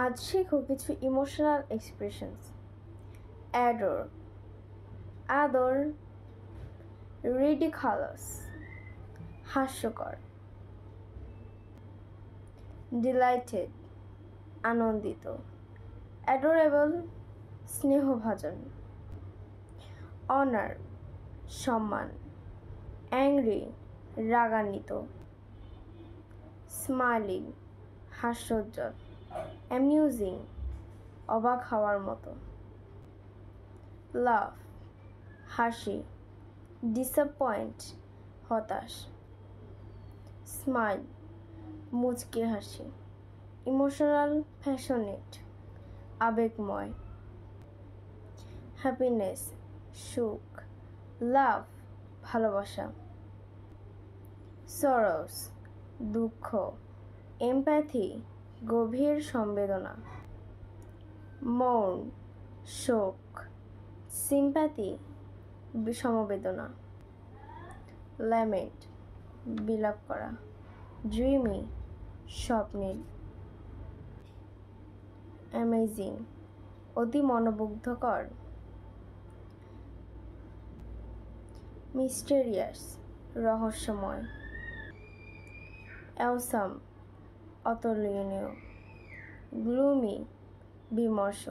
আজ শেখো কিছু ইমোশনাল এক্সপ্রেশনস। অ্যাডোর, আদর, রিডিকুলাস, হাস্যকর, ডিলাইটেড, আনন্দিত, অ্যাডোরেবল, স্নেহভাজন, অনার, সম্মান, অ্যাংরি, রাগান্বিত, স্মাইলিং, হাস্যোজ্জ্বল, অ্যামিউজিং, অবাক হওয়ার মতো, লাভ, হাসি, ডিসঅ্যাপয়েন্ট, হতাশ, স্মাইল, মুচকি হাসি, ইমোশনাল, প্যাশনেট, আবেগময়, হ্যাপিনেস, সুখ, লাভ, ভালোবাসা, সরোস, দুঃখ, এমপ্যাথি, গভীর সংবেদনা, মৌন, শোক, সিম্প্যাথি, সমবেদনা, ল্যামেন্ট, বিলাপ করা, ড্রিমি, স্বপ্নীল, অ্যামেজিং, অতি মনোমুগ্ধকর, মিস্টেরিয়াস, রহস্যময়, অ্যাওসাম, অতুলনীয়, গ্লুমি, বিমর্ষ।